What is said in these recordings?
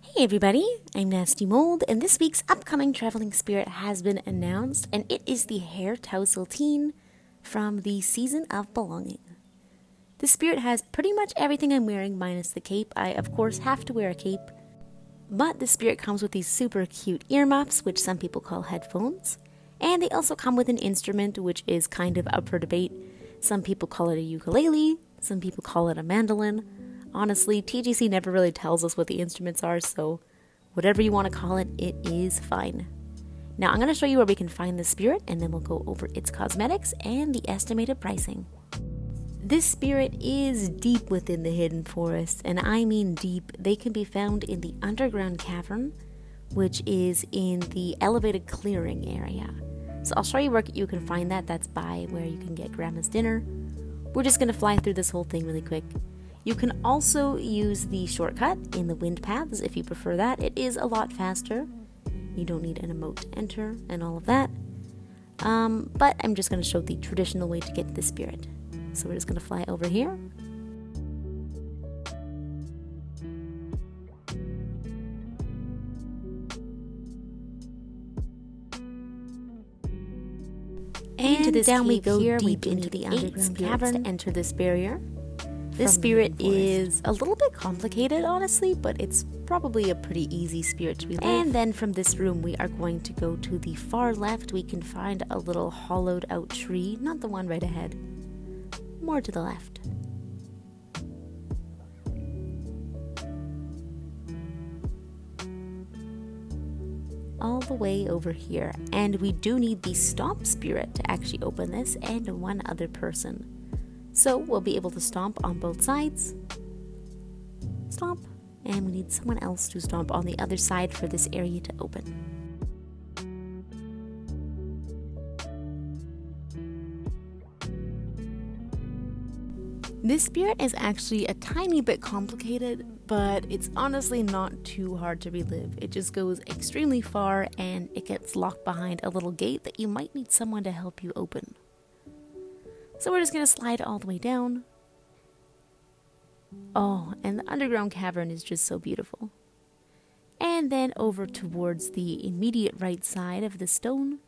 Hey everybody, I'm nastymold, and this week's upcoming traveling spirit has been announced, and it is the Hairtousle Teen from the Season of Belonging. The spirit has pretty much everything I'm wearing minus the cape. I, of course, have to wear a cape, but the spirit comes with these super cute earmuffs, which some people call headphones, and they also come with an instrument, which is kind of up for debate. Some people call it a ukulele, some people call it a mandolin. Honestly, TGC never really tells us what the instruments are, so whatever you want to call it, it is fine. Now I'm going to show you where we can find the spirit, and then we'll go over its cosmetics and the estimated pricing. This spirit is deep within the hidden forest, and I mean deep. They can be found in the underground cavern, which is in the elevated clearing area. So I'll show you where you can find that. That's by where you can get grandma's dinner. We're just going to fly through this whole thing really quick. You can also use the shortcut in the wind paths if you prefer that. It is a lot faster. You don't need an emote to enter and all of that. But I'm just going to show the traditional way to get to the spirit. So we're just going to fly over here. And down we go here, deep into the underground cavern to enter this barrier. This spirit is a little bit complicated, honestly, but it's probably a pretty easy spirit to relive. And then from this room, we are going to go to the far left. We can find a little hollowed out tree, not the one right ahead, more to the left. All the way over here. And we do need the stomp spirit to actually open this, and one other person. So we'll be able to stomp on both sides. Stomp. And we need someone else to stomp on the other side for this area to open. This spirit is actually a tiny bit complicated, but it's honestly not too hard to relive. It just goes extremely far, and it gets locked behind a little gate that you might need someone to help you open. So we're just going to slide all the way down. Oh, and the underground cavern is just so beautiful. And then over towards the immediate right side of the stone,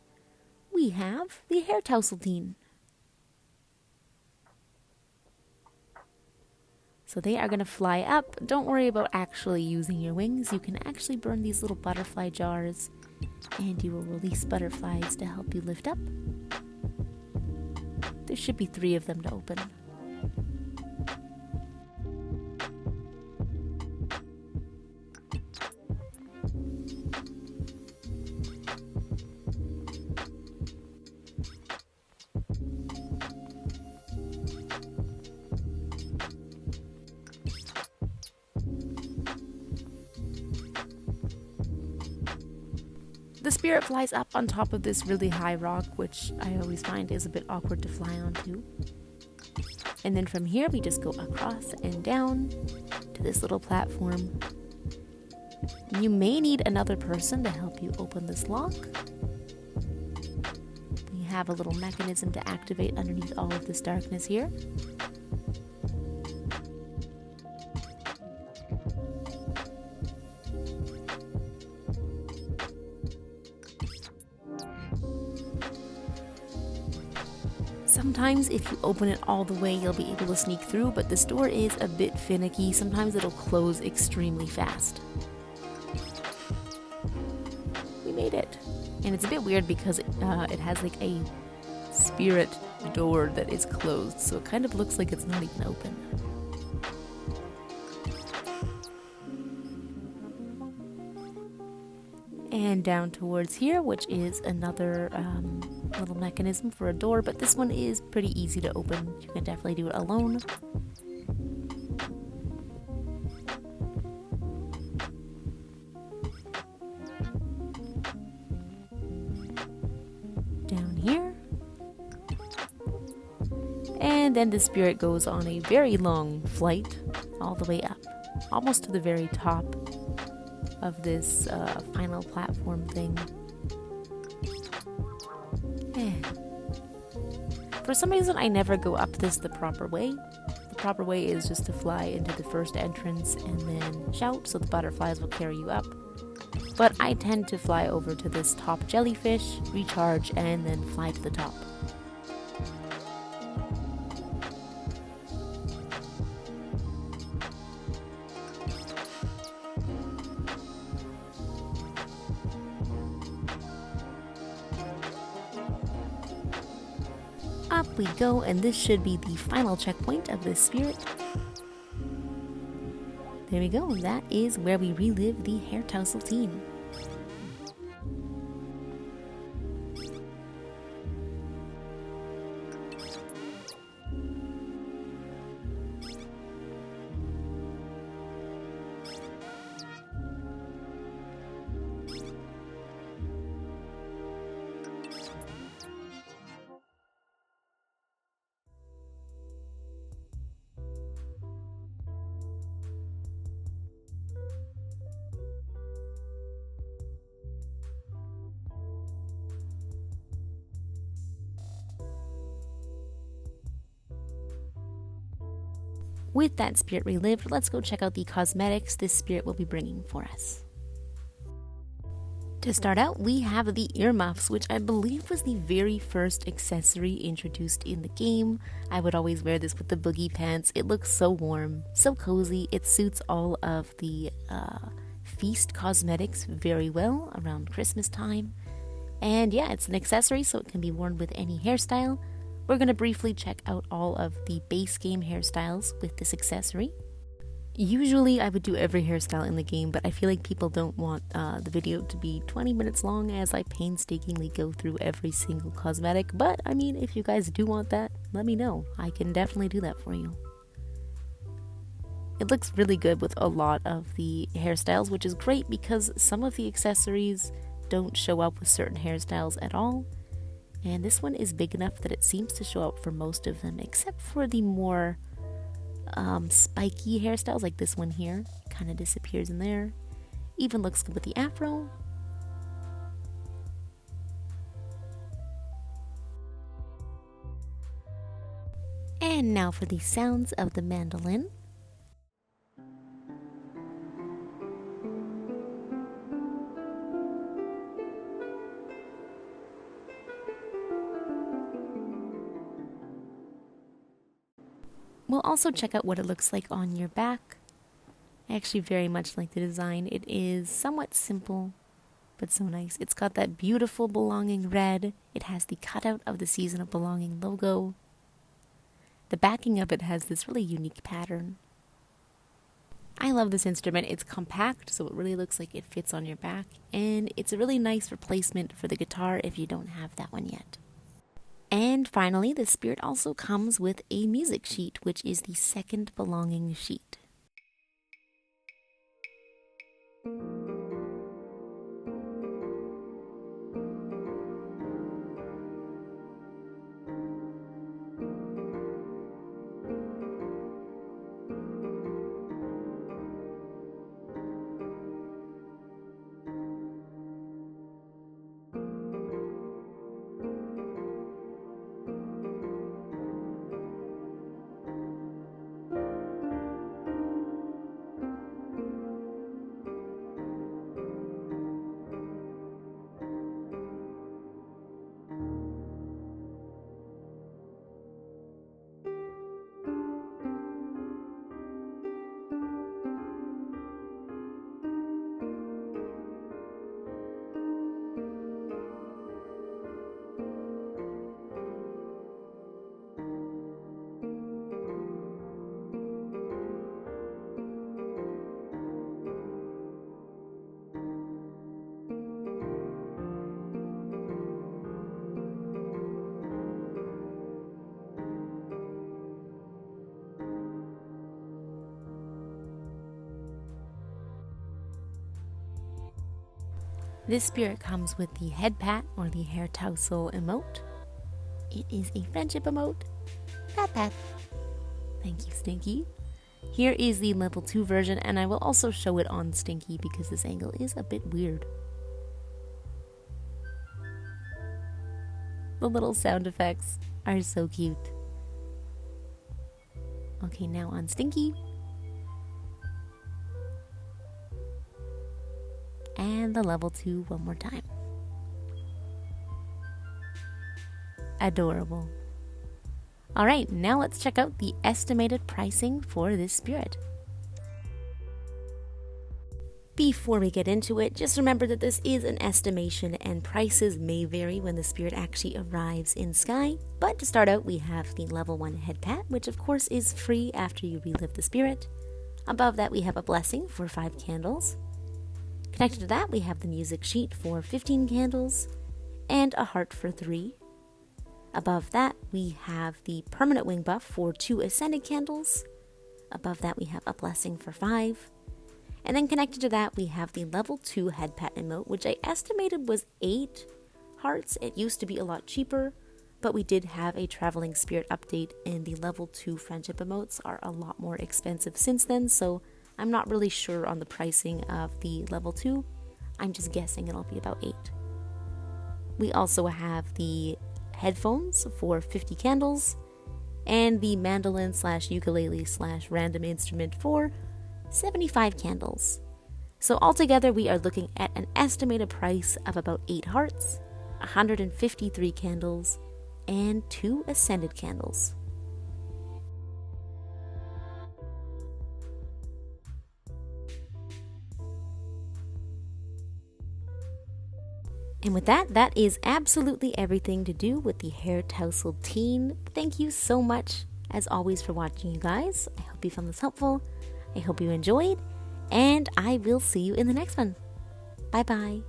we have the Hairtousle Teen. So they are going to fly up. Don't worry about actually using your wings. You can actually burn these little butterfly jars, and you will release butterflies to help you lift up. There should be 3 of them to open. The spirit flies up on top of this really high rock, which I always find is a bit awkward to fly onto. And then from here, we just go across and down to this little platform. You may need another person to help you open this lock. We have a little mechanism to activate underneath all of this darkness here. Sometimes if you open it all the way, you'll be able to sneak through, but this door is a bit finicky. Sometimes it'll close extremely fast. We made it. And it's a bit weird because it has like a spirit door that is closed, so it kind of looks like it's not even open. And down towards here, which is another little mechanism for a door, but this one is pretty easy to open. You can definitely do it alone. Down here. And then the spirit goes on a very long flight all the way up, almost to the very top of this final platform thing. For some reason, I never go up this the proper way. The proper way is just to fly into the first entrance and then shout so the butterflies will carry you up. But I tend to fly over to this top jellyfish, recharge, and then fly to the top. Up we go, and this should be the final checkpoint of this spirit. There we go, that is where we relive the Hairtousle Teen. With that spirit relived, let's go check out the cosmetics this spirit will be bringing for us. To start out, we have the Earmuffs, which I believe was the very first accessory introduced in the game. I would always wear this with the boogie pants. It looks so warm, so cozy. It suits all of the feast cosmetics very well around Christmas time. And yeah, it's an accessory, so it can be worn with any hairstyle. We're going to briefly check out all of the base game hairstyles with this accessory. Usually I would do every hairstyle in the game, but I feel like people don't want the video to be 20 minutes long as I painstakingly go through every single cosmetic. But I mean, if you guys do want that, let me know. I can definitely do that for you. It looks really good with a lot of the hairstyles, which is great because some of the accessories don't show up with certain hairstyles at all. And this one is big enough that it seems to show up for most of them, except for the more spiky hairstyles, like this one here. It kind of disappears in there. Even looks good with the afro. And now for the sounds of the mandolin. We'll also check out what it looks like on your back. I actually very much like the design. It is somewhat simple, but so nice. It's got that beautiful belonging red. It has the cutout of the Season of Belonging logo. The backing of it has this really unique pattern. I love this instrument. It's compact, so it really looks like it fits on your back. And it's a really nice replacement for the guitar if you don't have that one yet. And finally, the spirit also comes with a music sheet, which is the second belonging sheet. This spirit comes with the head pat or the Hairtousle emote. It is a friendship emote. Pat pat. Thank you, Stinky. Here is the level 2 version, and I will also show it on Stinky because this angle is a bit weird. The little sound effects are so cute. Okay, now on Stinky. And the level 2 one more time. Adorable. Alright, now let's check out the estimated pricing for this spirit. Before we get into it, just remember that this is an estimation and prices may vary when the spirit actually arrives in Sky. But to start out, we have the level 1 head pat, which of course is free after you relive the spirit. Above that, we have a blessing for 5 candles. Connected to that, we have the music sheet for 15 candles and a heart for 3. Above that, we have the permanent wing buff for 2 ascended candles. Above that, we have a blessing for 5. And then connected to that, we have the level 2 head pat emote, which I estimated was 8 hearts. It used to be a lot cheaper, but we did have a traveling spirit update, and the level 2 friendship emotes are a lot more expensive since then, so I'm not really sure on the pricing of the level 2. I'm just guessing it'll be about 8. We also have the headphones for 50 candles, and the mandolin / ukulele / random instrument for 75 candles. So altogether we are looking at an estimated price of about 8 hearts, 153 candles, and 2 ascended candles. And with that, that is absolutely everything to do with the Hairtousle Teen. Thank you so much, as always, for watching, you guys. I hope you found this helpful. I hope you enjoyed, and I will see you in the next one. Bye-bye.